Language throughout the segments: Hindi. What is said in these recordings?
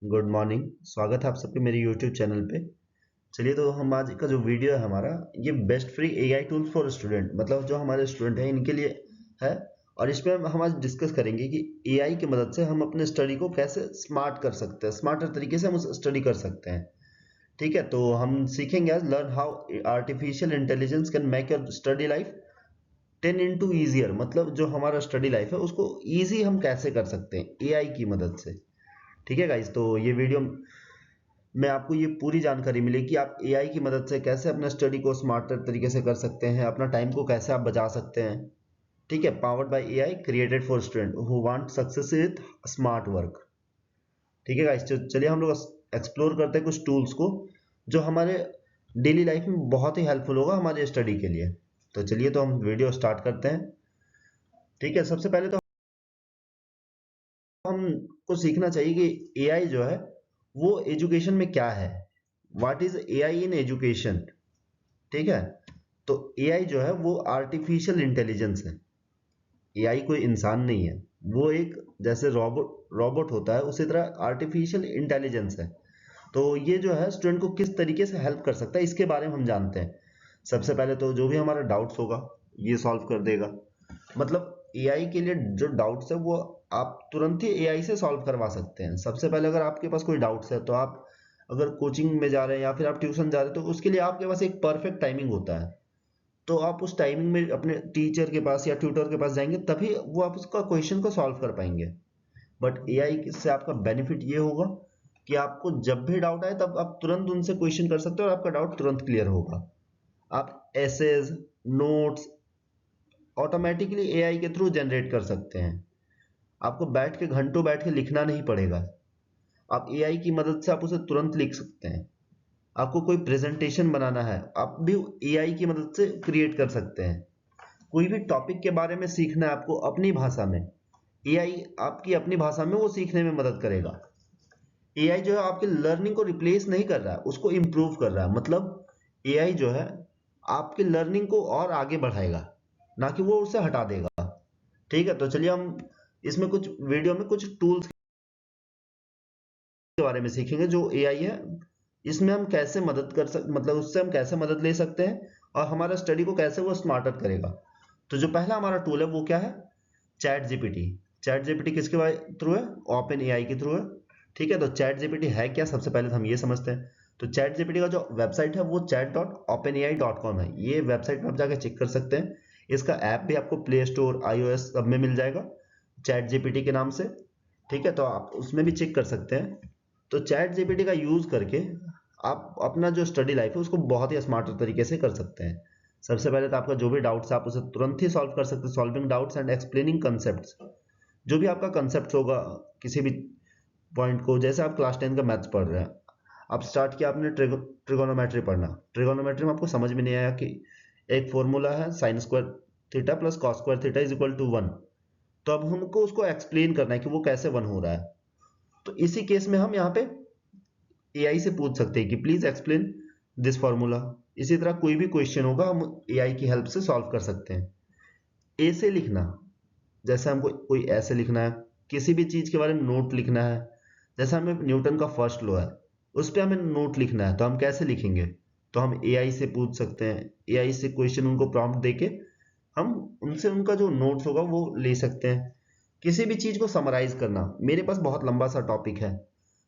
Good morning. स्वागत है आप सबके मेरे यूट्यूब चैनल पे। चलिए, तो हम आज का जो वीडियो है हमारा, ये best free AI tools for student, मतलब जो हमारे स्टूडेंट हैं इनके लिए है। और इसमें हम आज डिस्कस करेंगे कि एआई की मदद से हम अपने स्टडी को कैसे स्मार्ट कर सकते हैं, स्मार्टर तरीके से हम स्टडी कर सकते हैं। ठीक है, तो हम सीखेंगे आज learn how artificial intelligence can make your study life 10 into easier. मतलब जो हमारा स्टडी लाइफ है उसको ईजी हम कैसे कर सकते हैं एआई की मदद से। ठीक है गाइस, तो ये वीडियो में आपको ये पूरी जानकारी मिलेगी कि आप एआई की मदद से कैसे अपना स्टडी को स्मार्टर तरीके से कर सकते हैं, अपना टाइम को कैसे आप बचा सकते हैं। ठीक है, powered by AI, created for student who want success with smart work. ठीक है गाइस, चलिए हम लोग एक्सप्लोर करते हैं कुछ टूल्स को जो हमारे डेली लाइफ में बहुत ही हेल्पफुल होगा हमारे स्टडी के लिए। तो चलिए, तो हम वीडियो स्टार्ट करते हैं। ठीक है, सबसे पहले तो हमको सीखना चाहिए कि एआई जो है वो एजुकेशन में क्या है। What is AI in education. ठीक है, तो एआई जो है वो आर्टिफिशियल इंटेलिजेंस है। एआई कोई इंसान नहीं है, वो एक जैसे रोबोट रोबोट होता है उसी तरह आर्टिफिशियल इंटेलिजेंस है। तो ये जो है स्टूडेंट को किस तरीके से हेल्प कर सकता है इसके बारे में हम जानते हैं। सबसे पहले तो जो भी हमारा डाउट्स होगा ये सॉल्व कर देगा। मतलब एआई के लिए जो डाउट्स है वो आप तुरंत ही एआई से सॉल्व करवा सकते हैं। सबसे पहले अगर आपके पास कोई डाउट्स है तो आप अगर कोचिंग में जा रहे हैं या फिर आप ट्यूशन जा रहे हैं तो उसके लिए आपके पास एक परफेक्ट टाइमिंग होता है। तो आप उस टाइमिंग में अपने टीचर के पास या ट्यूटर के पास जाएंगे तभी वो आप उसका क्वेश्चन को सॉल्व कर पाएंगे। बट एआई से आपका बेनिफिट ये होगा कि आपको जब भी डाउट आए तब आप तुरंत उनसे क्वेश्चन कर सकते हो और आपका डाउट तुरंत क्लियर होगा। आप एसेज, नोट्स ऑटोमेटिकली एआई के थ्रू जनरेट कर सकते हैं। आपको बैठ के घंटों बैठ के लिखना नहीं पड़ेगा। आप एआई की मदद से आप उसे तुरंत लिख सकते हैं। आपको कोई प्रेजेंटेशन बनाना है आप भी एआई की मदद से क्रिएट कर सकते हैं। कोई भी टॉपिक के बारे में सीखना है आपको अपनी भाषा में, एआई आपकी अपनी भाषा में वो सीखने में मदद करेगा। एआई जो है आपकी लर्निंग को रिप्लेस नहीं कर रहा है, उसको इम्प्रूव कर रहा है। मतलब एआई जो है आपकी लर्निंग को और आगे बढ़ाएगा, ना कि वो उसे हटा देगा। ठीक है, तो चलिए हम इसमें कुछ वीडियो में कुछ टूल्स के बारे में सीखेंगे जो एआई है। इसमें हम कैसे मदद कर सक मतलब उससे हम कैसे मदद ले सकते हैं और हमारा स्टडी को कैसे वो स्मार्टर करेगा। तो जो पहला हमारा टूल है वो क्या है? Chat GPT. चैट जीपीटी किसके थ्रू है? ओपन एआई के थ्रू है। ठीक है, तो चैट जीपीटी है क्या, सबसे पहले तो हम ये समझते हैं। तो चैट जीपीटी का जो वेबसाइट है वो chat.openai.com है। ये वेबसाइट में आप जाकर चेक कर सकते हैं। इसका ऐप भी आपको प्ले स्टोर, iOS सब में मिल जाएगा चैट जीपीटी के नाम से। ठीक है, तो आप उसमें भी चेक कर सकते हैं। तो चैट जीपीटी का यूज करके आप अपना जो स्टडी लाइफ है उसको बहुत ही स्मार्टर तरीके से कर सकते हैं। सबसे पहले तो आपका जो भी डाउट्स है आप उसे तुरंत ही सॉल्व कर सकते हैं। Solving doubts and explaining concepts, जो भी आपका कंसेप्ट होगा किसी भी पॉइंट को, जैसे आप क्लास 10 का मैथ्स पढ़ रहे हैं, आप स्टार्ट किया आपने ट्रिगोनोमेट्री पढ़ना। ट्रिगोनोमेट्री में आपको समझ में नहीं आया कि एक फॉर्मूला है sine square theta plus cos square theta is equal to 1। तो अब हमको उसको एक्सप्लेन करना है कि वो कैसे 1 हो रहा है। तो इसी केस में हम यहाँ पे एआई से पूछ सकते हैं कि प्लीज एक्सप्लेन दिस फॉर्मूला। इसी तरह कोई भी क्वेश्चन होगा हम एआई की हेल्प से सॉल्व कर सकते हैं। ऐसे लिखना, जैसे हमको कोई ऐसे लिखना है, किसी भी चीज के बारे में नोट लिखना है, जैसे हमें न्यूटन का फर्स्ट लॉ है उस पर हमें नोट लिखना है तो हम कैसे लिखेंगे? तो हम एआई से पूछ सकते हैं। एआई से क्वेश्चन उनको प्रॉम्प्ट देके हम उनसे उनका जो नोट्स होगा वो ले सकते हैं। किसी भी चीज को समराइज करना, मेरे पास बहुत लंबा सा टॉपिक है,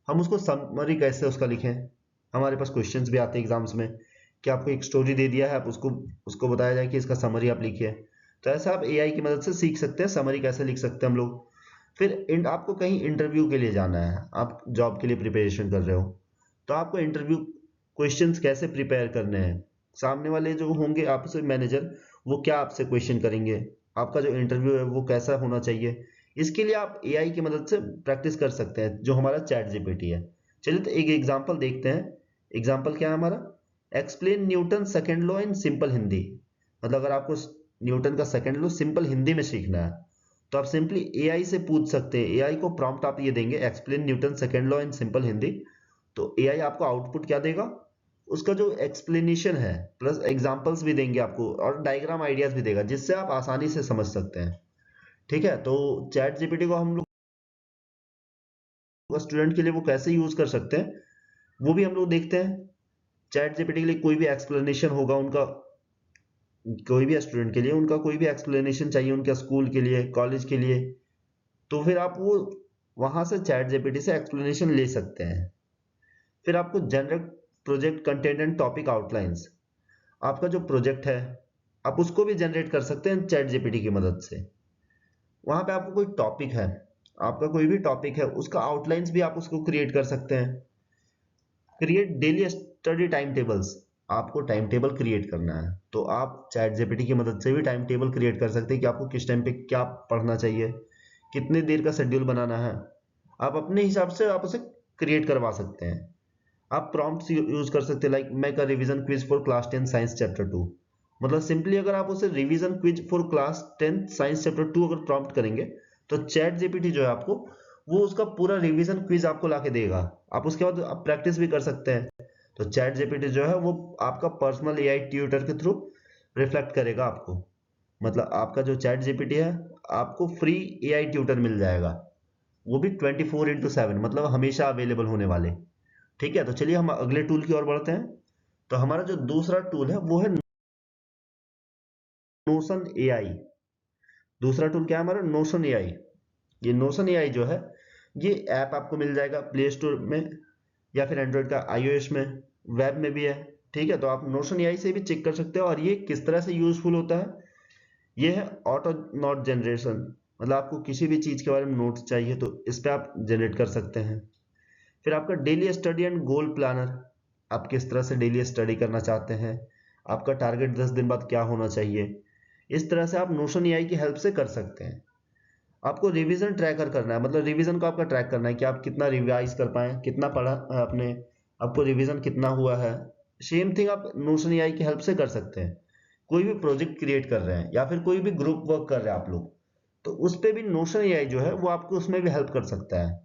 हम उसको समरी कैसे उसका लिखें। हमारे पास क्वेश्चंस भी आते हैं एग्जाम्स में कि आपको एक स्टोरी दे दिया है, आप उसको उसको बताया जाए कि इसका समरी आप लिखिए। तो ऐसा आप एआई की मदद से सीख सकते हैं समरी कैसे लिख सकते हैं हम लोग। फिर आपको कहीं इंटरव्यू के लिए जाना है, आप जॉब के लिए प्रिपरेशन कर रहे हो, तो आपको इंटरव्यू क्वेश्चंस कैसे प्रिपेयर करने हैं। सामने वाले जो होंगे आपसे मैनेजर, वो क्या आपसे क्वेश्चन करेंगे, आपका जो इंटरव्यू है वो कैसा होना चाहिए, इसके लिए आप एआई की मदद से प्रैक्टिस कर सकते हैं जो हमारा चैट जीपीटी है। चलिए, तो एक एग्जांपल देखते हैं। एग्जांपल क्या है हमारा? Explain Newton second law in simple Hindi. मतलब अगर आपको न्यूटन का सेकंड लॉ सिंपल हिंदी में सीखना है तो आप सिंपली एआई से पूछ सकते हैं। एआई को प्रॉम्प्ट आप ये देंगे, explain Newton second law in simple Hindi. तो एआई आपको आउटपुट क्या देगा? उसका जो एक्सप्लेनेशन है प्लस एग्जांपल्स भी देंगे आपको और डायग्राम आइडियाज भी देगा जिससे आप आसानी से समझ सकते हैं। ठीक है, तो चैट जीपीटी को हम लोग स्टूडेंट के लिए वो कैसे यूज कर सकते हैं वो भी हम लोग देखते हैं। चैट जीपीटी के लिए कोई भी एक्सप्लेनेशन होगा उनका, कोई भी स्टूडेंट के लिए उनका कोई भी एक्सप्लेनेशन चाहिए उनके स्कूल के लिए, कॉलेज के लिए, तो फिर आप वो वहां से चैट जीपीटी से एक्सप्लेनेशन ले सकते हैं। फिर आपको general project content and topic outlines, आपका जो प्रोजेक्ट है आप उसको भी जनरेट कर सकते हैं चैट जीपीटी की मदद से। वहां पे आपको कोई टॉपिक है, आपका कोई भी टॉपिक है उसका आउटलाइंस भी आप उसको क्रिएट कर सकते हैं। Create daily study time tables, आपको टाइम टेबल क्रिएट करना है तो आप चैट जीपीटी की मदद से भी टाइम टेबल क्रिएट कर सकते हैं कि आपको किस टाइम पे क्या पढ़ना चाहिए, कितने देर का शेड्यूल बनाना है, आप अपने हिसाब से आप उसे क्रिएट करवा सकते हैं। आप प्रॉम्प्ट्स यूज कर सकते हैं, like make a revision quiz for class 10 science chapter 2। मतलब सिंपली अगर आप उसे revision quiz for class 10 science chapter 2 अगर प्रॉम्प्ट करेंगे तो चैट जीपीटी जो है आपको वो उसका पूरा रिवीजन क्विज आपको लाके देगा। आप उसके बाद आप प्रैक्टिस भी कर सकते हैं। तो चैट जीपीटी जो है वो आपका पर्सनल एआई ट्यूटर के थ्रू रिफ्लेक्ट करेगा आपको। मतलब आपका जो चैट जीपीटी है आपको फ्री एआई ट्यूटर मिल जाएगा, वो भी 24/7, मतलब हमेशा अवेलेबल होने वाले। ठीक है, तो चलिए हम अगले टूल की ओर बढ़ते हैं। तो हमारा जो दूसरा टूल है वो है नोशन एआई। दूसरा टूल क्या है हमारा? Notion AI. ये नोशन एआई जो है ये ऐप आपको मिल जाएगा प्ले स्टोर में या फिर एंड्रॉइड का iOS में, वेब में भी है। ठीक है, तो आप नोशन एआई से भी चेक कर सकते हो। और ये किस तरह से यूजफुल होता है, ये है ऑटो नोट जनरेशन। मतलब आपको किसी भी चीज के बारे में नोट्स चाहिए तो इस पे आप जनरेट कर सकते हैं। फिर आपका daily study and goal planner, आप किस तरह से डेली स्टडी करना चाहते हैं, आपका टारगेट 10 दिन बाद क्या होना चाहिए, इस तरह से आप नोशन एआई की हेल्प से कर सकते हैं। आपको रिवीजन ट्रैकर करना है, मतलब रिवीजन को आपका ट्रैक करना है कि आप कितना रिवाइज कर पाए, कितना पढ़ा है आपने, आपको रिवीजन कितना हुआ है। सेम थिंग आप नोशन एआई की हेल्प से कर सकते हैं। कोई भी प्रोजेक्ट क्रिएट कर रहे हैं या फिर कोई भी ग्रुप वर्क कर रहे हैं आप लोग, तो उस पे भी नोशन एआई जो है वो आपको उसमें भी हेल्प कर सकता है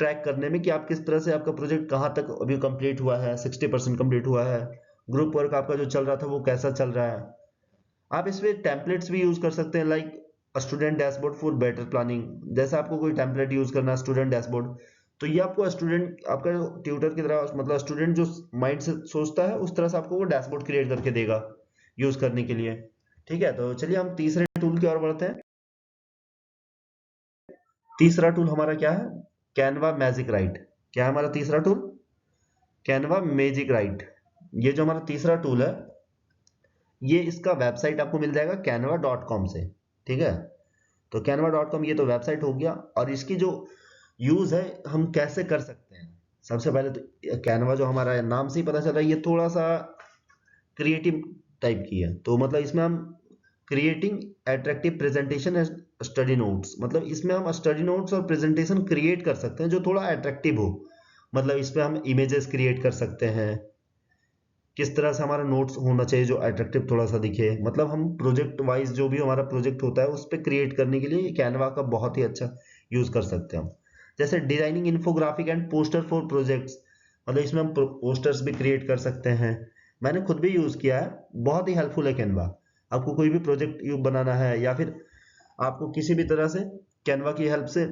ट्रैक करने में कि आप किस तरह से आपका प्रोजेक्ट कहाँ तक अभी कंप्लीट हुआ है, 60% कंप्लीट हुआ है, ग्रुप वर्क आपका जो चल रहा था वो कैसा चल रहा है। आप इसमें टेम्पलेट्स भी यूज कर सकते हैं, like student dashboard for better planning. जैसे आपको कोई टेम्पलेट यूज करना है स्टूडेंट डैशबोर्ड, तो ये आपको स्टूडेंट आपका ट्यूटर की तरह, मतलब स्टूडेंट जो माइंड से सोचता है उस तरह से आपको वो डैशबोर्ड क्रिएट करके देगा यूज करने के लिए। ठीक है, तो चलिए हम तीसरे टूल की ओर बढ़ते हैं। तीसरा टूल हमारा क्या है? Canva magic right. क्या है हमारा तीसरा टूल? Canva magic right. ये जो हमारा तीसरा टूल है ये इसका वेबसाइट आपको मिल जाएगा canva.com से। ठीक है, तो canva.com ये तो वेबसाइट हो गया। और इसकी जो यूज है हम कैसे कर सकते हैं, सबसे पहले तो कैनवा जो हमारा नाम से ही पता चल रहा है ये थोड़ा सा क्रिएटिव टाइप की है। तो मतलब इसमें हम creating attractive presentation study notes, मतलब इसमें हम स्टडी नोट्स और प्रेजेंटेशन क्रिएट कर सकते हैं जो थोड़ा अट्रैक्टिव हो। मतलब इस पे हम इमेजेस क्रिएट कर सकते हैं, किस तरह से हमारा नोट्स होना चाहिए जो अट्रैक्टिव थोड़ा सा दिखे। मतलब हम प्रोजेक्ट वाइज जो भी हमारा प्रोजेक्ट होता है उस पर क्रिएट करने के लिए कैनवा का बहुत ही अच्छा यूज कर सकते हैं हम। जैसे designing infographic and poster for projects, मतलब इसमें हम पोस्टर्स भी क्रिएट कर सकते हैं। मैंने खुद भी यूज किया है, बहुत ही हेल्पफुल है कैनवा। आपको कोई भी प्रोजेक्ट बनाना है या फिर आपको किसी भी तरह से कैनवा की हेल्प से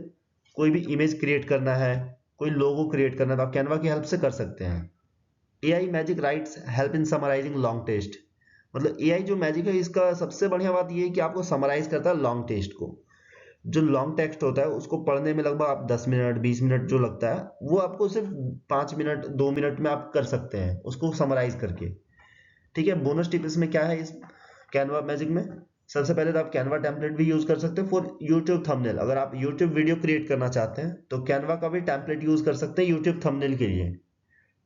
कोई भी इमेज क्रिएट करना है, कोई लोगो क्रिएट करना है, तो आप कैनवा की हेल्प से कर सकते हैं। AI magic writes help in summarising long test, मतलब एआई जो मैजिक है इसका सबसे बढ़िया बात ये है कि आपको समराइज करता है लॉन्ग टेक्स्ट को। जो लॉन्ग टेक्स्ट होता है उसको पढ़ने में लगभग आप 10 मिनट 20 मिनट जो लगता है वो आपको सिर्फ 5 मिनट 2 मिनट में आप कर सकते हैं उसको समराइज करके। ठीक है, बोनस टिप इसमें क्या है इस कैनवा मैजिक में? सबसे पहले तो आप कैनवा टेम्पलेट भी यूज कर सकते हैं फॉर यूट्यूब थंबनेल। अगर आप यूट्यूब वीडियो क्रिएट करना चाहते हैं तो कैनवा का भी टेम्पलेट यूज कर सकते हैं यूट्यूब थंबनेल के लिए।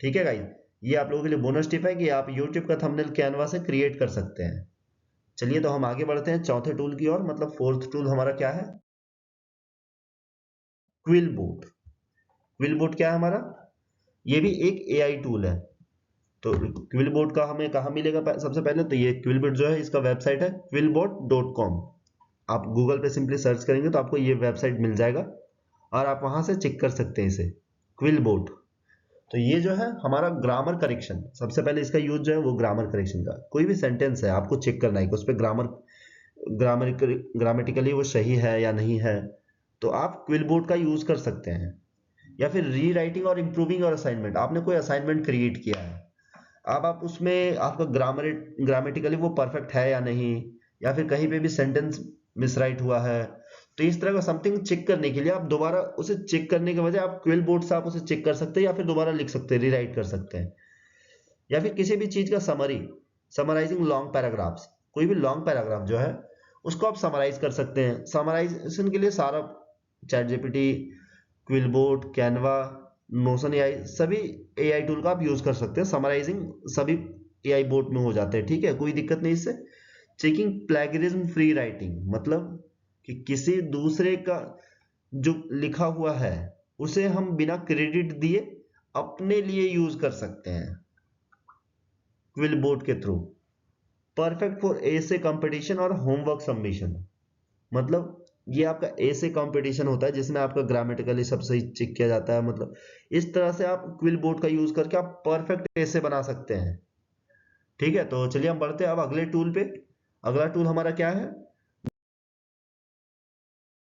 ठीक है गाइस, ये आप लोगों के लिए बोनस टिप है कि आप यूट्यूब का थंबनेल कैनवा से क्रिएट कर सकते हैं। चलिए तो हम आगे बढ़ते हैं चौथे टूल की ओर, मतलब फोर्थ टूल हमारा क्या है? क्विलबोट। क्विलबोट क्या है हमारा? ये भी एक एआई टूल है। तो क्विलबोट का हमें कहाँ मिलेगा? सबसे पहले तो ये क्विलबोट जो है इसका वेबसाइट है quillbot.com। आप गूगल पे सिंपली सर्च करेंगे तो आपको ये वेबसाइट मिल जाएगा और आप वहां से चेक कर सकते हैं इसे, क्विलबोट। तो ये जो है हमारा ग्रामर करेक्शन, सबसे पहले इसका यूज जो है वो ग्रामर करेक्शन का। कोई भी सेंटेंस है आपको चेक करना है कि उस पर ग्रामेटिकली वो सही है या नहीं है, तो आप क्विलबोट का यूज कर सकते हैं। या फिर रीराइटिंग और इम्प्रूविंग और असाइनमेंट, आपने कोई असाइनमेंट क्रिएट किया है, अब आप उसमें आपका ग्रामेटिकली वो परफेक्ट है या नहीं, या फिर कहीं पे भी सेंटेंस मिसराइट हुआ है, तो इस तरह का समथिंग चेक करने के लिए आप दोबारा उसे चेक करने के बजाय आप क्विल बोर्ड से आप उसे चेक कर सकते हैं, या फिर दोबारा लिख सकते हैं, रीराइट कर सकते हैं। या फिर किसी भी चीज का समराइजिंग लॉन्ग पैराग्राफ्स, कोई भी लॉन्ग पैराग्राफ जो है उसको आप समराइज कर सकते हैं। समराइजेशन के लिए सारा chat GPT, Quillbot, Canva, Notion AI, सभी एआई टूल का आप यूज कर सकते हैं। समराइजिंग सभी एआई बोर्ड में हो जाते हैं, ठीक है, कोई दिक्कत नहीं इससे। चेकिंग प्लेगरिज्म फ्री राइटिंग, मतलब कि किसी दूसरे का जो लिखा हुआ है उसे हम बिना क्रेडिट दिए अपने लिए यूज कर सकते हैं क्विलबोर्ड के through. Perfect for essay competition और होमवर्क सबमिशन, मतलब ये आपका ऐसे कंपटीशन होता है जिसमें आपका ग्रामेटिकली सब सही चेक किया जाता है, मतलब इस तरह से आप क्विल बोर्ड का यूज करके आप परफेक्ट ऐसे बना सकते हैं। ठीक है, तो चलिए हम बढ़ते हैं अब अगले टूल पे। अगला टूल हमारा क्या है?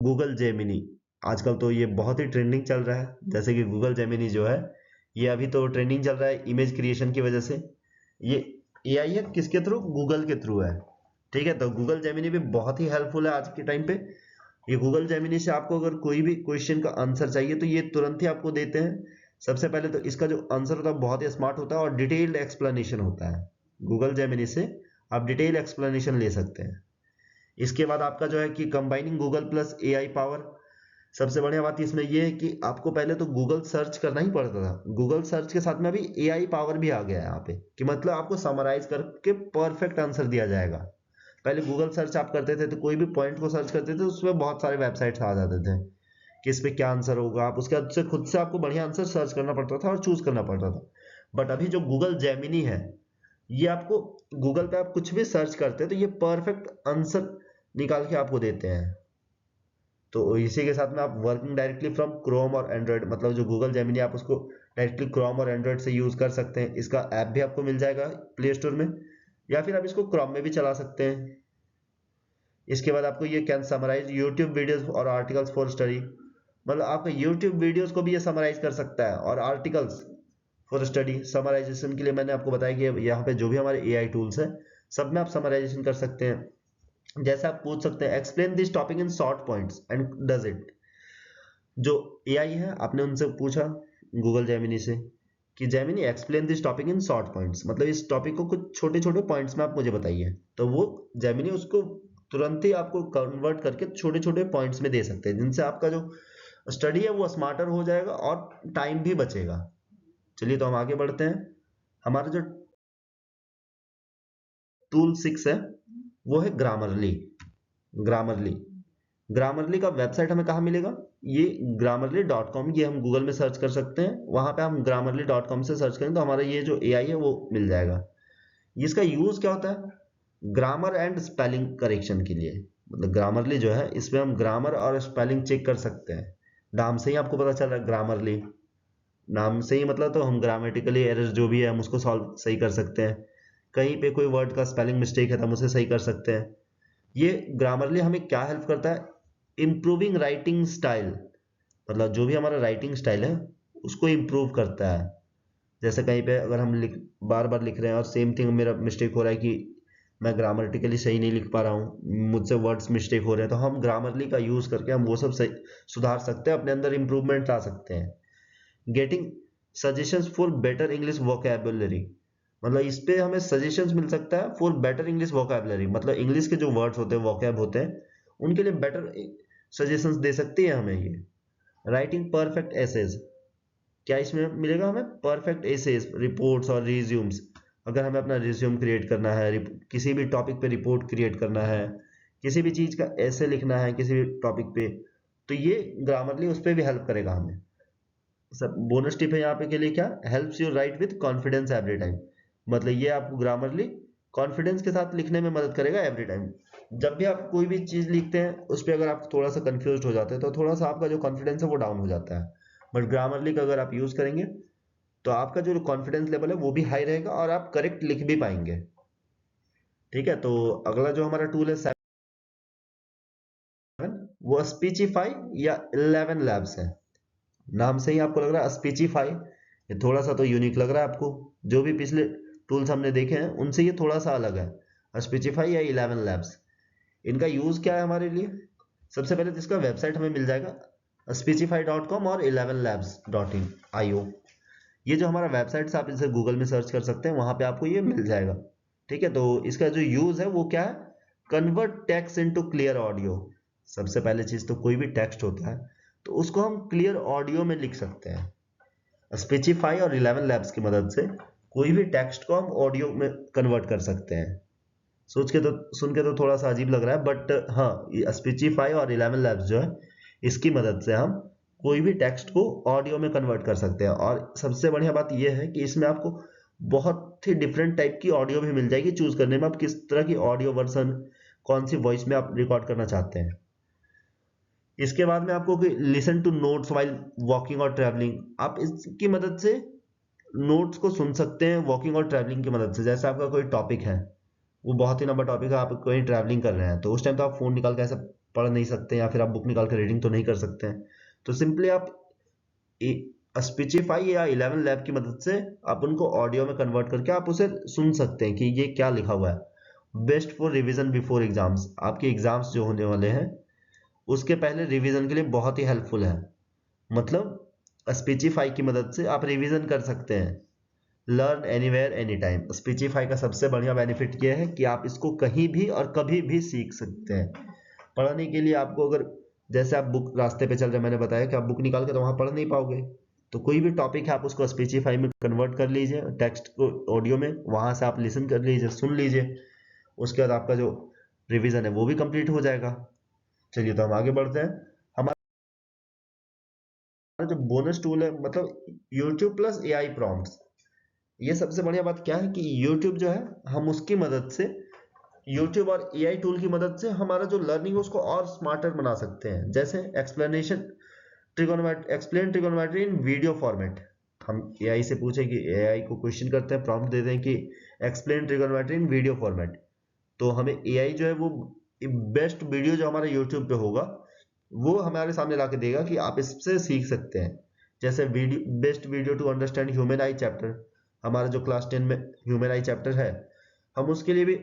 Google Gemini. आजकल तो ये बहुत ही ट्रेंडिंग चल रहा है, जैसे कि गूगल जेमिनी जो है ये अभी तो ट्रेंडिंग चल रहा है इमेज क्रिएशन की वजह से। ये एआई है किसके थ्रू? गूगल के थ्रू है। ठीक है, तो गूगल जेमिनी भी बहुत ही हेल्पफुल है आज के टाइम पे। ये गूगल जेमिनी से आपको अगर कोई भी क्वेश्चन का आंसर चाहिए तो ये तुरंत ही आपको देते हैं। सबसे पहले तो इसका जो आंसर होता है बहुत ही स्मार्ट होता है और डिटेल्ड एक्सप्लेनेशन होता है। गूगल जेमिनी से आप डिटेल एक्सप्लेनेशन ले सकते हैं। इसके बाद आपका जो है कि combining Google plus AI power, सबसे बढ़िया बात इसमें ये है कि आपको पहले तो गूगल सर्च करना ही पड़ता था, गूगल सर्च के साथ में अभी एआई पावर भी आ गया है यहाँ पे, कि मतलब आपको समराइज करके परफेक्ट आंसर दिया जाएगा। पहले गूगल सर्च आप करते थे तो कोई भी पॉइंट को सर्च करते थे उसमें बहुत सारे वेबसाइट्स आ जाते थे कि इस पे क्या आंसर होगा, आप उसके बाद से खुद से आपको बढ़िया आंसर सर्च करना पड़ता था और चूज करना पड़ता था। बट अभी जो गूगल जेमिनी है ये आपको गूगल पे आप कुछ भी सर्च करते हैं तो ये परफेक्ट आंसर निकाल के आपको देते हैं। तो इसी के साथ में आप वर्किंग डायरेक्टली फ्रॉम क्रोम और एंड्रॉयड, मतलब जो गूगल जेमिनी आप उसको डायरेक्टली क्रोम और एंड्रॉयड से यूज कर सकते हैं। इसका ऐप भी आपको मिल जाएगा प्ले स्टोर में, या फिर आप इसको क्रोम में भी चला सकते हैं। इसके बाद आपको ये कैन समराइज यूट्यूब वीडियोस और आर्टिकल्स फॉर स्टडी, मतलब आपका यूट्यूब वीडियोस को भी ये समराइज कर सकता है, और आर्टिकल्स फॉर स्टडी समराइजेशन के लिए मैंने आपको बताया कि यहाँ पे जो भी हमारे एआई टूल्स हैं सब में आप समराइजेशन कर सकते हैं। जैसे आप पूछ सकते हैं explain this topic in short points and does it. जो एआई है आपने उनसे पूछा गूगल जेमिनी से कि Gemini explain this topic in short points, मतलब इस टॉपिक को कुछ छोटे छोटे पॉइंट्स में आप मुझे बताइए, तो वो जेमिनी उसको तुरंत ही आपको कन्वर्ट करके छोटे छोटे पॉइंट्स में दे सकते हैं, जिनसे आपका जो स्टडी है वो स्मार्टर हो जाएगा और टाइम भी बचेगा। चलिए तो हम आगे बढ़ते हैं। हमारा जो टूल 6 है वो है ग्रामरली। ग्रामरली ग्रामरली का वेबसाइट हमें कहाँ मिलेगा? ये grammarly.com, ये हम गूगल में सर्च कर सकते हैं, वहां पे हम grammarly.com से सर्च करें तो हमारा ये जो एआई है वो मिल जाएगा। इसका यूज क्या होता है? ग्रामर एंड स्पेलिंग करेक्शन के लिए, मतलब ग्रामरली जो है इसमें हम ग्रामर और स्पेलिंग चेक कर सकते हैं। नाम से ही आपको पता चल रहा है ग्रामरली, नाम से ही मतलब तो हम ग्रामेटिकली एरर्स जो भी है हम उसको सॉल्व सही कर सकते हैं। कहीं पे कोई वर्ड का स्पेलिंग मिस्टेक है तो हम उसे सही कर सकते हैं। ये ग्रामरली हमें क्या हेल्प करता है? इम्प्रूविंग राइटिंग स्टाइल, मतलब जो भी हमारा राइटिंग स्टाइल है उसको इम्प्रूव करता है। जैसे कहीं पे अगर हम बार बार लिख रहे हैं और सेम थिंग मेरा मिस्टेक हो रहा है कि मैं ग्रामेटिकली सही नहीं लिख पा रहा हूँ, मुझसे वर्ड्स मिस्टेक हो रहे हैं, तो हम ग्रामरली का यूज करके हम वो सब सही सुधार सकते हैं, अपने अंदर इंप्रूवमेंट ला सकते हैं। Getting suggestions for better English vocabulary, मतलब इस पे हमें सजेशंस मिल सकता है फॉर बेटर इंग्लिश वोकैबुलरी, मतलब इंग्लिश के जो वर्ड्स होते हैं वोकैब होते हैं उनके लिए बेटर सजेशंस दे सकती है हमें ये। राइटिंग परफेक्ट एसेज, क्या इसमें मिलेगा हमें? परफेक्ट एसेज, रिपोर्ट्स और रिज्यूम्स, अगर हमें अपना रिज्यूम क्रिएट करना है, किसी भी टॉपिक पे रिपोर्ट क्रिएट करना है, किसी भी चीज का ऐसे लिखना है किसी भी टॉपिक पे, तो ये ग्रामरली उस पर भी हेल्प करेगा हमें। सब बोनस टिप है यहाँ पे के लिए, क्या helps you right with confidence every time, मतलब ये आपको ग्रामरली कॉन्फिडेंस के साथ लिखने में मदद करेगा एवरी टाइम। जब भी आप कोई भी चीज लिखते हैं उस पर अगर आप थोड़ा सा कंफ्यूज हो जाते हैं तो थोड़ा सा आपका जो कॉन्फिडेंस है वो डाउन हो जाता है, बट ग्रामरली का अगर आप यूज करेंगे तो आपका जो कॉन्फिडेंस लेवल है वो भी हाई रहेगा और आप करेक्ट लिख भी पाएंगे। ठीक है, तो अगला जो हमारा टूल है 7, वो स्पीचिफाई या 11 लैब्स है। नाम से ही आपको लग रहा है स्पेसिफाई, ये थोड़ा सा तो यूनिक लग रहा है आपको। जो भी पिछले टूल्स हमने देखे हैं उनसे ये थोड़ा सा अलग है। स्पेसिफाई या 11 लैब्स, इनका यूज क्या है हमारे लिए? सबसे पहले तो इसका वेबसाइट हमें मिल जाएगा specify.com और 11labs.in.io। ये जो हमारा वेबसाइट से आप इसे गूगल में सर्च कर सकते हैं, वहां पे आपको ये मिल जाएगा। ठीक है, तो इसका जो यूज है वो क्या है? Convert text into clear audio. सबसे पहले चीज तो कोई भी टेक्स्ट होता है तो उसको हम क्लियर ऑडियो में लिख सकते हैं। स्पेसिफाई और 11 लैब्स की मदद से कोई भी टेक्स्ट को हम ऑडियो में कन्वर्ट कर सकते हैं। सुन के तो थोड़ा सा अजीब लग रहा है, बट हाँ, स्पेसिफाई और 11 लैब्स जो है इसकी मदद से हम कोई भी टेक्स्ट को ऑडियो में कन्वर्ट कर सकते हैं। और सबसे बढ़िया बात यह है कि इसमें आपको बहुत ही डिफरेंट टाइप की ऑडियो भी मिल जाएगी चूज करने में, आप किस तरह की ऑडियो वर्जन, कौन सी वॉइस में आप रिकॉर्ड करना चाहते हैं। इसके बाद में आपको listen to notes while walking और ट्रैवलिंग, आप इसकी मदद से नोट्स को सुन सकते हैं वॉकिंग और ट्रैवलिंग की मदद से। जैसे आपका कोई टॉपिक है, वो बहुत ही लंबा टॉपिक है, आप कहीं ट्रैवलिंग कर रहे हैं, तो उस टाइम तो आप फोन निकाल के ऐसे पढ़ नहीं सकते, या फिर आप बुक निकाल कर रीडिंग तो नहीं कर सकते हैं। तो सिंपली आप स्पीचिफाई या 11 लैब की मदद से आप उनको ऑडियो में कन्वर्ट करके आप उसे सुन सकते हैं कि ये क्या लिखा हुआ है। Best for revision before exams, आपके एग्जाम्स जो होने वाले हैं उसके पहले रिवीजन के लिए बहुत ही हेल्पफुल है। मतलब स्पीचिफाई की मदद से आप रिवीजन कर सकते हैं। Learn anywhere any time, Speechify का सबसे बढ़िया बेनिफिट यह है कि आप इसको कहीं भी और कभी भी सीख सकते हैं। पढ़ने के लिए आपको अगर, जैसे आप बुक रास्ते पे चल रहे हैं, मैंने बताया कि आप बुक निकाल के तो वहां पढ़ नहीं पाओगे, तो कोई भी टॉपिक है आप उसको स्पीचिफाई में कन्वर्ट कर लीजिए, टेक्स्ट को ऑडियो में, वहां से आप लिसन कर लीजिए, सुन लीजिए, उसके बाद आपका जो रिवीजन है वो भी कंप्लीट हो जाएगा। चलिए तो हम आगे बढ़ते हैं। हमारा जो बोनस टूल है, मतलब यूट्यूब प्लस एआई प्रॉम्प्ट्स, ये सबसे बढ़िया बात क्या है कि यूट्यूब जो है हम उसकी मदद से, यूट्यूब और एआई टूल की मदद से हमारा जो लर्निंग है उसको और स्मार्टर बना सकते हैं। जैसे एक्सप्लेन ट्रिगोनोमेट्री इन वीडियो फॉर्मेट, हम एआई से पूछे कि एआई को क्वेश्चन करते हैं, प्रॉम्प्ट देते हैं कि एक्सप्लेन ट्रिगोनोमेट्री इन वीडियो फॉर्मेट, तो हमें एआई जो है वो बेस्ट वीडियो जो हमारे यूट्यूब पे होगा वो हमारे सामने ला के देगा कि आप इससे सीख सकते हैं। जैसे video, best video to understand human eye chapter, हमारा जो क्लास 10 में ह्यूमन आई चैप्टर है, हम उसके लिए भी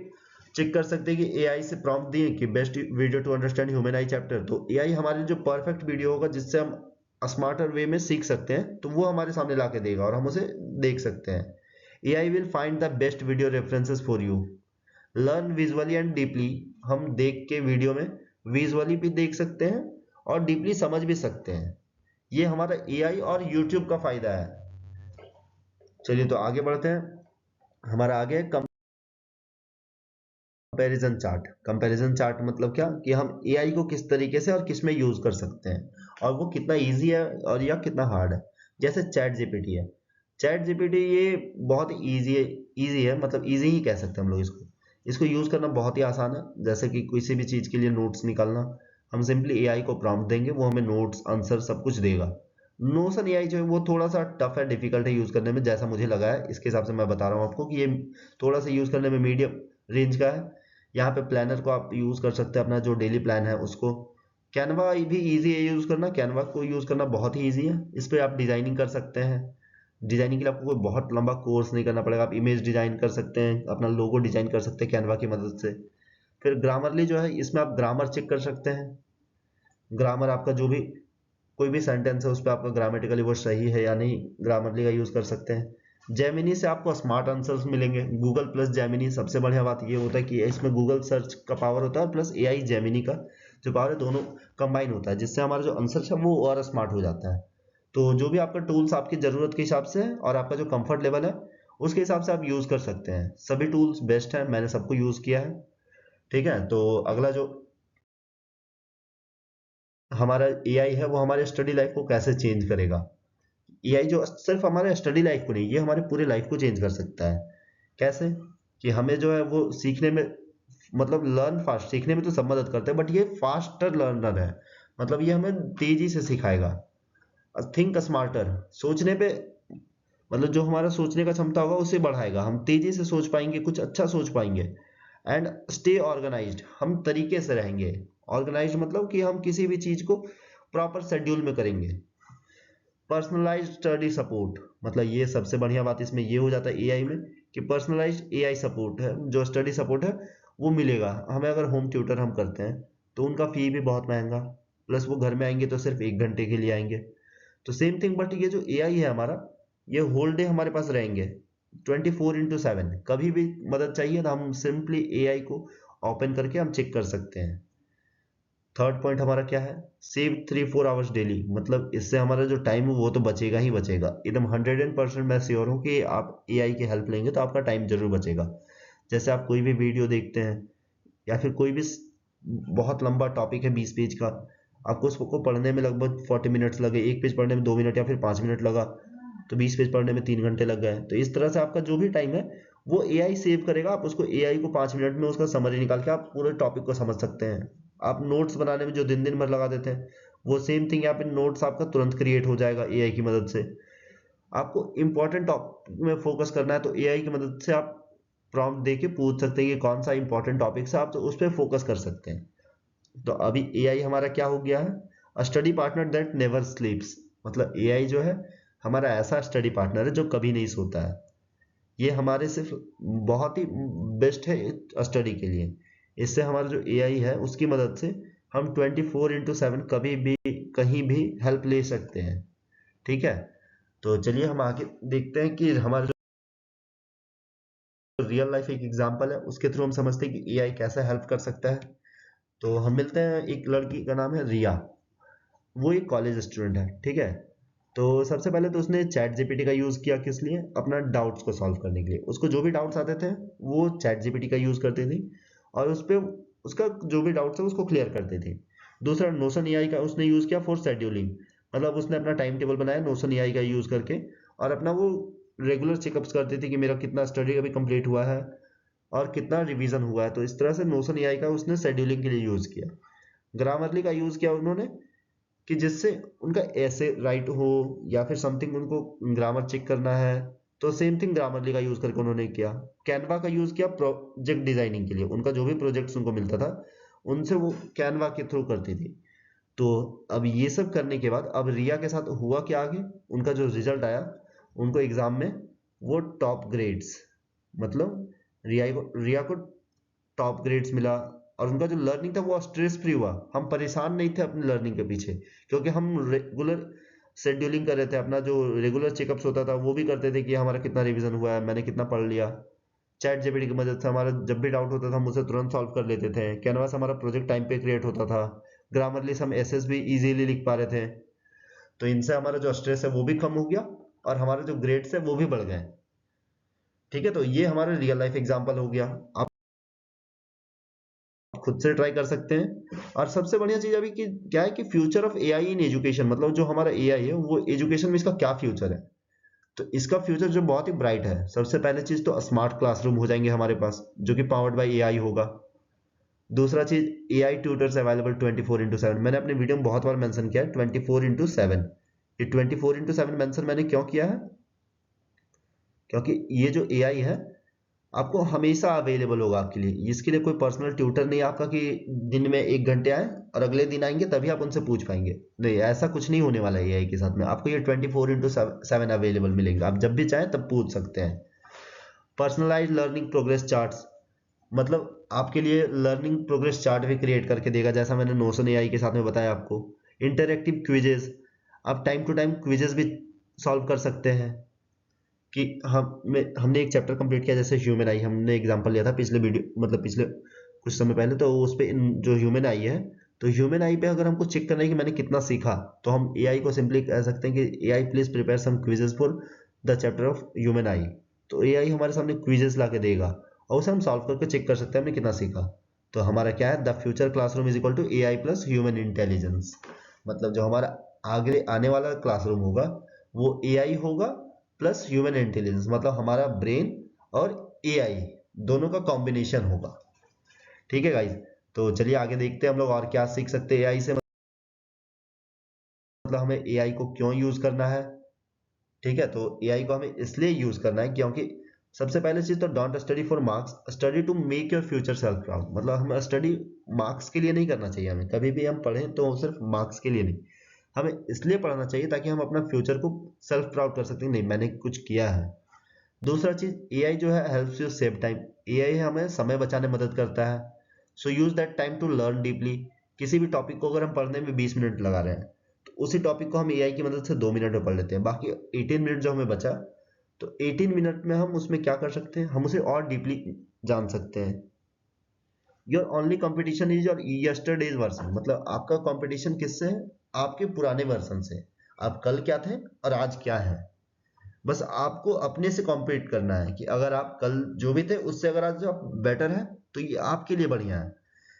चेक कर सकते हैं कि एआई से प्रॉम्प्ट दिए कि best video to understand human eye chapter, तो एआई हमारे जो परफेक्ट वीडियो होगा जिससे हम स्मार्टर वे में सीख सकते हैं, तो वो हमारे सामने ला के देगा और हम उसे देख सकते हैं। AI will find the best video references for you, learn visually and deeply, हम देख के वीडियो में विजुअली भी देख सकते हैं और डीपली समझ भी सकते हैं। ये हमारा एआई और यूट्यूब का फायदा है। चलिए तो आगे बढ़ते हैं। हमारा आगे कंपैरिजन चार्ट। कंपैरिजन चार्ट मतलब क्या कि हम एआई को किस तरीके से और किस में यूज कर सकते हैं और वो कितना इजी है और या कितना हार्ड है। जैसे चैट जीपीटी है, चैट जीपीटी ये बहुत इजी है, इजी है मतलब इजी ही कह सकते हैं हम लोग इसको। इसको यूज करना बहुत ही आसान है। जैसे कि किसी भी चीज के लिए नोट्स निकालना, हम सिंपली एआई को प्रॉम्प्ट देंगे, वो हमें नोट्स आंसर सब कुछ देगा। नोशन एआई जो है वो थोड़ा सा टफ है, डिफिकल्ट है यूज करने में, जैसा मुझे लगा है इसके हिसाब से मैं बता रहा हूँ आपको कि ये थोड़ा सा यूज करने में मीडियम रेंज का है। यहाँ पे प्लानर को आप यूज कर सकते हैं, अपना जो डेली प्लान है उसको। कैनवा भी इजी है यूज करना, कैनवा को यूज करना बहुत ही इजी है। इस पे आप डिजाइनिंग कर सकते हैं। डिजाइनिंग के लिए आपको कोई बहुत लंबा कोर्स नहीं करना पड़ेगा, आप इमेज डिजाइन कर सकते हैं, अपना लोगो डिजाइन कर सकते हैं कैनवा की मदद से। फिर ग्रामरली जो है, इसमें आप ग्रामर चेक कर सकते हैं। ग्रामर आपका जो भी कोई भी सेंटेंस है उस पर आपका ग्रामेटिकली वो सही है या नहीं, ग्रामरली का यूज कर सकते हैं। जेमिनी से आपको स्मार्ट आंसर्स मिलेंगे। गूगल प्लस जेमिनी, सबसे बढ़िया बात ये होता है कि इसमें गूगल सर्च का पावर होता है और प्लस एआई जेमिनी का जो पावर है, दोनों कंबाइन होता है, जिससे हमारा जो आंसर है वो और स्मार्ट हो जाता है। तो जो भी आपका टूल्स आपकी जरूरत के हिसाब से है और आपका जो कंफर्ट लेवल है उसके हिसाब से आप यूज कर सकते हैं। सभी टूल्स बेस्ट है, मैंने सबको यूज किया है। ठीक है, तो अगला जो हमारा एआई है वो हमारे स्टडी लाइफ को कैसे चेंज करेगा। एआई जो सिर्फ हमारे स्टडी लाइफ को नहीं, ये हमारे पूरे लाइफ को चेंज कर सकता है। कैसे? कि हमें जो है वो सीखने में, मतलब लर्न फास्ट, सीखने में तो सब मदद करते हैं बट ये फास्टर लर्नर है। मतलब ये हमें तेजी से सिखाएगा। थिंक स्मार्टर, सोचने पे, मतलब जो हमारा सोचने का क्षमता होगा उसे बढ़ाएगा, हम तेजी से सोच पाएंगे, कुछ अच्छा सोच पाएंगे। एंड स्टे ऑर्गेनाइज्ड, हम तरीके से रहेंगे। ऑर्गेनाइज्ड मतलब कि हम किसी भी चीज को प्रॉपर शेड्यूल में करेंगे। पर्सनलाइज्ड स्टडी सपोर्ट, मतलब ये सबसे बढ़िया बात इसमें ये हो जाता है एआई में कि पर्सनलाइज्ड एआई सपोर्ट है, जो स्टडी सपोर्ट है वो मिलेगा हमें। अगर होम ट्यूटर हम करते हैं तो उनका फी भी बहुत महंगा, प्लस वो घर में आएंगे तो सिर्फ 1 घंटे के लिए आएंगे। तो सेम थिंग, बट ये जो एआई है हमारा, ये होल डे हमारे पास रहेंगे 24/7। कभी भी मदद चाहिए तो हम सिंपली एआई को ओपन करके हम चेक कर सकते हैं। थर्ड पॉइंट हमारा क्या है, सेव 3-4 आवर्स डेली, मतलब इससे हमारा जो टाइम है वो तो बचेगा ही बचेगा। एकदम 100% मैं श्योर हूँ कि आप एआई की हेल्प लेंगे तो आपका टाइम जरूर बचेगा। जैसे आप कोई भी वीडियो देखते हैं या फिर कोई भी बहुत लंबा टॉपिक है 20 पेज का, आपको उसको पढ़ने में लगभग 40 मिनट्स लगे, एक पेज पढ़ने में 2 मिनट या फिर 5 मिनट लगा, तो 20 पेज पढ़ने में 3 घंटे लग गए। तो इस तरह से आपका जो भी टाइम है वो एआई सेव करेगा। आप उसको एआई को 5 मिनट में उसका समरी निकाल के आप पूरे टॉपिक को समझ सकते हैं। आप नोट्स बनाने में जो दिन दिन भर लगा देते हैं, वो सेम थिंग यहाँ पे नोट्स आपका तुरंत क्रिएट हो जाएगा एआई की मदद से। आपको इंपॉर्टेंट टॉपिक में फोकस करना है तो एआई की मदद से आप प्रॉम्प्ट देके पूछ सकते हैं कि कौन सा इंपॉर्टेंट टॉपिक है, आप तो उस पर फोकस कर सकते हैं। तो अभी एआई हमारा क्या हो गया है, अ स्टडी पार्टनर दैट नेवर स्लीप्स। मतलब एआई जो है हमारा ऐसा स्टडी पार्टनर है जो कभी नहीं सोता है। ये हमारे सिर्फ बहुत ही बेस्ट है स्टडी के लिए। इससे हमारा जो एआई है उसकी मदद से हम 24/7 कभी भी कहीं भी हेल्प ले सकते हैं। ठीक है, तो चलिए हम आगे देखते हैं कि हमारा जो रियल लाइफ एक एग्जांपल है उसके थ्रू हम समझते हैं कि एआई कैसे हेल्प कर सकता है। तो हम मिलते हैं, एक लड़की का नाम है रिया, वो एक कॉलेज स्टूडेंट है। ठीक है, तो सबसे पहले तो उसने चैट जीपीटी का यूज़ किया, किस लिए, अपना डाउट्स को सॉल्व करने के लिए। उसको जो भी डाउट्स आते थे वो चैट जीपीटी का यूज़ करती थी और उस पर उसका जो भी डाउट्स है उसको क्लियर करती थी। दूसरा नोशन एआई का उसने यूज़ किया फॉर शेड्यूलिंग, मतलब उसने अपना टाइम टेबल बनाया नोशन एआई का यूज़ करके, और अपना वो रेगुलर चेकअप्स करती थी कि मेरा कितना स्टडी अभी कंप्लीट हुआ है और कितना रिवीजन हुआ है। तो इस तरह से नोशन एआई का उसने शेड्यूलिंग के लिए यूज़ किया। ग्रामरली का यूज़ किया उन्होंने कि जिससे उनका ऐसे राइट हो या फिर समथिंग उनको ग्रामर चेक करना है, तो सेम थिंग ग्रामरली का यूज करके उन्होंने किया। कैनवा का यूज किया प्रोजेक्ट डिजाइनिंग के लिए, उनका जो भी प्रोजेक्ट्स उनको मिलता था उनसे वो कैनवा के थ्रू करती थी। तो अब ये सब करने के बाद अब रिया के साथ हुआ क्या आगे, उनका जो रिजल्ट आया उनको एग्जाम में वो टॉप ग्रेड्स, मतलब रिया को टॉप ग्रेड्स मिला। और उनका जो लर्निंग था वो स्ट्रेस फ्री हुआ। हम परेशान नहीं थे अपनी लर्निंग के पीछे, क्योंकि हम रेगुलर शेड्यूलिंग कर रहे थे, अपना जो रेगुलर चेकअप्स होता था वो भी करते थे कि हमारा कितना रिवीजन हुआ है, मैंने कितना पढ़ लिया। चैट जीपीटी की मदद से हमारा जब भी डाउट होता था हम उसे तुरंत सॉल्व कर लेते थे। कैनवास हमारा प्रोजेक्ट टाइम पे क्रिएट होता था। ग्रामरली हम एसेस भी इजीली लिख पा रहे थे। तो इनसे हमारा जो स्ट्रेस है वो भी कम हो गया और हमारे जो ग्रेड्स है वो भी बढ़ गए। ठीक है, तो ये हमारा रियल लाइफ एग्जाम्पल हो गया, आप खुद से ट्राई कर सकते हैं। और सबसे बढ़िया चीज अभी कि क्या है कि future of AI in education, मतलब जो हमारा एआई है वो एजुकेशन में इसका क्या फ्यूचर है। तो इसका फ्यूचर जो बहुत ही ब्राइट है। सबसे पहले चीज तो स्मार्ट क्लासरूम हो जाएंगे हमारे पास जो कि पावर्ड बाय एआई होगा। दूसरा चीज एआई ट्यूटर्स अवेलेबल 24/7, मैंने अपने वीडियो में बहुत बार मेंशन किया है 24/7। ये 24/7 मेंशन मैंने क्यों किया है, क्योंकि ये जो एआई है आपको हमेशा अवेलेबल होगा आपके लिए। इसके लिए कोई पर्सनल ट्यूटर नहीं आपका कि दिन में 1 घंटे आए और अगले दिन आएंगे तभी आप उनसे पूछ पाएंगे। नहीं, ऐसा कुछ नहीं होने वाला है एआई के साथ में। आपको ये 24/7 अवेलेबल मिलेंगे, आप जब भी चाहें तब पूछ सकते हैं। पर्सनलाइज लर्निंग प्रोग्रेस चार्ट्स, मतलब आपके लिए लर्निंग प्रोग्रेस चार्ट भी क्रिएट करके देगा, जैसा मैंने नोशन एआई के साथ में बताया आपको। इंटरैक्टिव क्विजेस, आप टाइम टू टाइम क्विजेस भी सॉल्व कर सकते हैं कि हमने एक चैप्टर कंप्लीट किया, जैसे ह्यूमन आई हमने एग्जांपल लिया था पिछले वीडियो, मतलब पिछले कुछ समय पहले। तो उस पे जो ह्यूमन आई है, तो ह्यूमन आई पे अगर हमको चेक करना है कि मैंने कितना सीखा, तो हम एआई को सिंपली कह सकते हैं कि AI please prepare some quizzes for the chapter of human eye. तो एआई हमारे सामने क्विजेस ला के देगा और उसे हम सॉल्व करके चेक कर सकते हैं हमने कितना सीखा। तो हमारा क्या है, the future classroom is equal to AI plus human intelligence. मतलब जो हमारा आगे आने वाला क्लासरूम होगा वो एआई होगा प्लस ह्यूमन इंटेलिजेंस, मतलब हमारा ब्रेन और एआई दोनों का कॉम्बिनेशन होगा। ठीक है गाइज, तो चलिए आगे देखते हैं हम लोग और क्या सीख सकते हैं एआई से, मतलब हमें एआई को क्यों यूज करना है। ठीक है, तो एआई को हमें इसलिए यूज करना है क्योंकि सबसे पहले चीज तो don't study for marks, study to make your future self proud. मतलब हमें स्टडी मार्क्स के लिए नहीं करना चाहिए, हमें कभी भी हम पढ़ें तो सिर्फ मार्क्स के लिए नहीं, हमें इसलिए पढ़ना चाहिए ताकि हम अपना फ्यूचर को सेल्फ प्राउड कर सकते हैं, नहीं मैंने कुछ किया है। दूसरा चीज, एआई जो है helps you save time. AI हमें समय बचाने में मदद करता है। So use that time to learn deeply. किसी भी टॉपिक को अगर हम पढ़ने में 20 मिनट लगा रहे हैं, तो उसी टॉपिक को हम एआई की मदद से 2 मिनट में पढ़ लेते हैं। बाकी 18 मिनट जो हमें बचा, तो 18 मिनट में हम उसमें क्या कर सकते हैं, हम उसे और डीपली जान सकते हैं। Your only competition is your yesterday's version, मतलब आपका कंपटीशन किससे है, आपके पुराने वर्जन से। आप कल क्या थे और आज क्या है। बस आपको अपने से कॉम्पीट करना है कि अगर आप कल जो भी थे उससे अगर आज आप बेटर है तो ये आपके लिए बढ़िया है।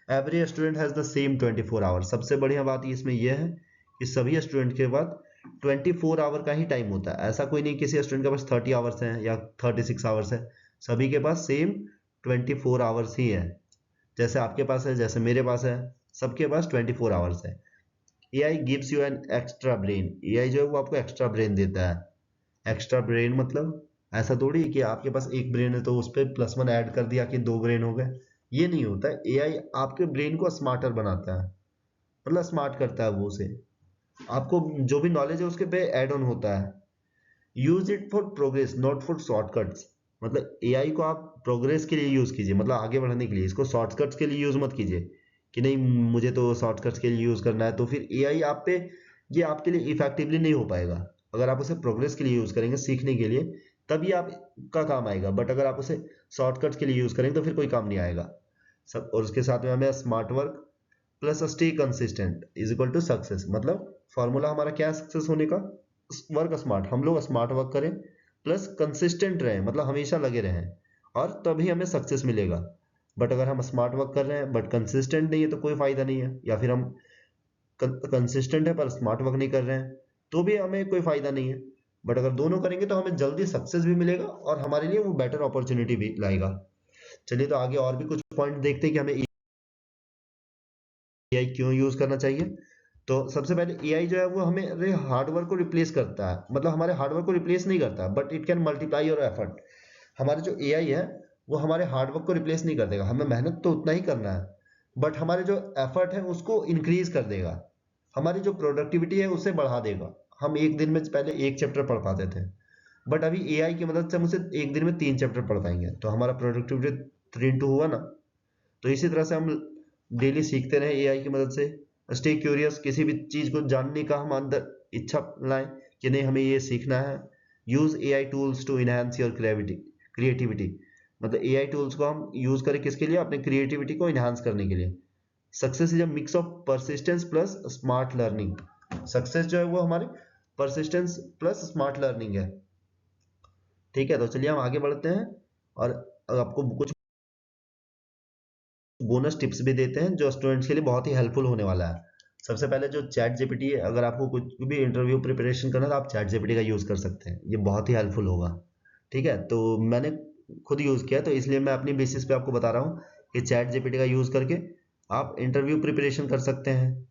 Every student has the same 24 hour. सबसे बढ़िया बात इसमें यह है कि सभी स्टूडेंट के पास 24 आवर का ही टाइम होता है। ऐसा कोई नहीं किसी स्टूडेंट के पास 30 आवर्स हैं या 36 आवर्स है। सभी के पास सेम 24 आवर्स ही है। जैसे आपके पास है, जैसे मेरे पास है, सबके पास 24 आवर्स है। AI gives you an extra brain. AI जो है वो आपको एक्स्ट्रा ब्रेन देता है। एक्स्ट्रा ब्रेन मतलब ऐसा थोड़ी है कि आपके पास एक ब्रेन है तो उस पर +1 ऐड कर दिया कि 2 ब्रेन हो गए। ये नहीं होता है। एआई आपके ब्रेन को स्मार्टर बनाता है, मतलब स्मार्ट करता है वो उसे। आपको जो भी नॉलेज है उसके पे ऐड ऑन होता है। Use it for progress not for shortcuts. मतलब एआई को आप प्रोग्रेस के लिए यूज कीजिए, मतलब आगे बढ़ने के लिए। इसको शॉर्टकट्स के लिए यूज मत कीजिए कि नहीं मुझे तो शॉर्टकट्स के लिए यूज करना है, तो फिर एआई आप पे ये आपके लिए इफेक्टिवली नहीं हो पाएगा। अगर आप उसे प्रोग्रेस के लिए यूज करेंगे, सीखने के लिए, तभी आपका काम आएगा। बट अगर आप उसे शॉर्टकट्स के लिए यूज करेंगे तो फिर कोई काम नहीं आएगा सब। और उसके साथ में हमें smart work plus stay consistent is equal to success. मतलब फॉर्मूला हमारा क्या है सक्सेस होने का, वर्क स्मार्ट। हम लोग स्मार्ट वर्क करें प्लस कंसिस्टेंट रहें, मतलब हमेशा लगे रहें, और तभी हमें सक्सेस मिलेगा। बट अगर हम स्मार्ट वर्क कर रहे हैं बट कंसिस्टेंट नहीं है तो कोई फायदा नहीं है। या फिर हम कंसिस्टेंट है पर स्मार्ट वर्क नहीं कर रहे हैं तो भी हमें कोई फायदा नहीं है। बट अगर दोनों करेंगे तो हमें जल्दी सक्सेस भी मिलेगा और हमारे लिए वो बेटर अपॉर्चुनिटी भी लाएगा। चलिए तो आगे और भी कुछ पॉइंट देखते हैं कि हमें एआई क्यों यूज करना चाहिए। तो सबसे पहले एआई जो है वो हमें हार्डवर्क को रिप्लेस करता है, मतलब हमारे हार्डवर्क को रिप्लेस नहीं करता, but it can multiply your effort. हमारे जो एआई है वो हमारे हार्डवर्क को रिप्लेस नहीं कर देगा। हमें मेहनत तो उतना ही करना है, बट हमारे जो एफर्ट है उसको इंक्रीज कर देगा। हमारी जो प्रोडक्टिविटी है उसे बढ़ा देगा। हम एक दिन में पहले एक चैप्टर पढ़ पाते थे, बट अभी एआई की मदद से हम उसे एक दिन में 3 चैप्टर पढ़ पाएंगे, तो हमारा प्रोडक्टिविटी 3 हुआ ना। तो इसी तरह से हम डेली सीखते रहे एआई की मदद से। स्टे क्यूरियस, किसी भी चीज को जानने का हम अंदर इच्छा लाएं कि नहीं हमें ये सीखना है। Use AI tools to enhance your creativity. मतलब एआई टूल्स को हम यूज करें किसके लिए, अपने क्रिएटिविटी को इनहांस करने के लिए। Success is a mix of persistence plus smart learning. Success जो है वो हमारे परसिस्टेंस प्लस स्मार्ट लर्निंग है। ठीक है, तो चलिए हम आगे बढ़ते हैं और आपको कुछ बोनस टिप्स भी देते हैं जो स्टूडेंट्स के लिए बहुत ही हेल्पफुल होने वाला है। सबसे पहले जो चैट जीपीटी है, अगर आपको कुछ भी इंटरव्यू प्रिपरेशन करना है तो आप चैट जीपीटी का यूज़ कर सकते हैं, ये बहुत ही हेल्पफुल होगा। ठीक है, तो मैंने खुद यूज़ किया तो इसलिए मैं अपनी बेसिस पे आपको बता रहा हूँ कि चैट जीपीटी का यूज़ करके आप इंटरव्यू प्रिपरेशन कर सकते हैं।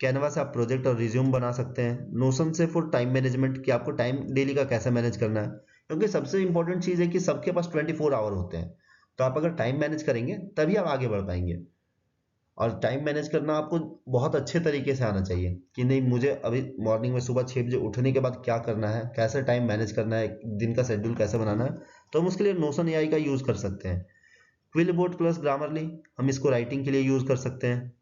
कैनवा से आप प्रोजेक्ट और रिज्यूम बना सकते हैं। नोशन से फॉर टाइम मैनेजमेंट, कि आपको टाइम डेली का कैसे मैनेज करना है, क्योंकि सबसे इंपॉर्टेंट चीज़ है कि सबके पास 24 आवर होते हैं। तो आप अगर टाइम मैनेज करेंगे तभी आप आगे बढ़ पाएंगे। और टाइम मैनेज करना आपको बहुत अच्छे तरीके से आना चाहिए कि नहीं मुझे अभी मॉर्निंग में सुबह 6 बजे उठने के बाद क्या करना है, कैसे टाइम मैनेज करना है, दिन का शेड्यूल कैसे बनाना है। तो हम उसके लिए नोशन एआई का यूज़ कर सकते हैं। क्विलबोर्ड प्लस ग्रामरली, हम इसको राइटिंग के लिए यूज़ कर सकते हैं।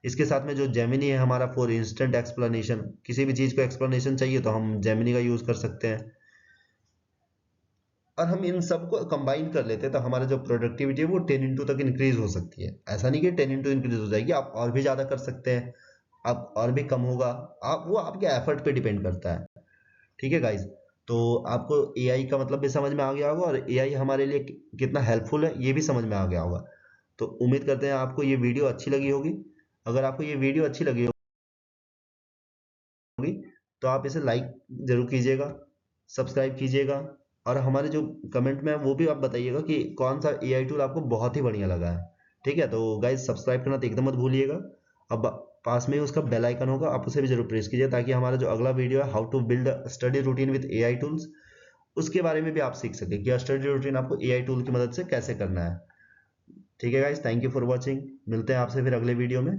इसके साथ में जो जेमिनी है हमारा फॉर इंस्टेंट एक्सप्लेनेशन, किसी भी चीज़ को एक्सप्लेनेशन चाहिए तो हम जेमिनी का यूज़ कर सकते हैं। और हम इन सबको कंबाइन कर लेते हैं तो हमारा जो प्रोडक्टिविटी है वो 10 तक इंक्रीज हो सकती है। ऐसा नहीं कि 10 इंक्रीज हो जाएगी, आप और भी ज़्यादा कर सकते हैं, आप और भी कम होगा। आप वो आपके एफर्ट पे डिपेंड करता है। ठीक है गाइज, तो आपको एआई का मतलब भी समझ में आ गया होगा और एआई हमारे लिए कितना हेल्पफुल है ये भी समझ में आ गया होगा। तो उम्मीद करते हैं आपको ये वीडियो अच्छी लगी होगी। अगर आपको ये वीडियो अच्छी लगी होगी तो आप इसे लाइक जरूर कीजिएगा, सब्सक्राइब कीजिएगा, और हमारे जो कमेंट में है वो भी आप बताइएगा कि कौन सा एआई टूल आपको बहुत ही बढ़िया लगा है। ठीक है, तो गाइज सब्सक्राइब करना तो एकदम मत भूलिएगा। अब पास में ही उसका बेल आइकन होगा, आप उसे भी जरूर प्रेस कीजिए ताकि हमारा जो अगला वीडियो है how to build study routine with AI tools, उसके बारे में भी आप सीख सकें कि स्टडी रूटीन आपको एआई टूल की मदद से कैसे करना है। ठीक है guys, thank you for watching. मिलते हैं आपसे फिर अगले वीडियो में।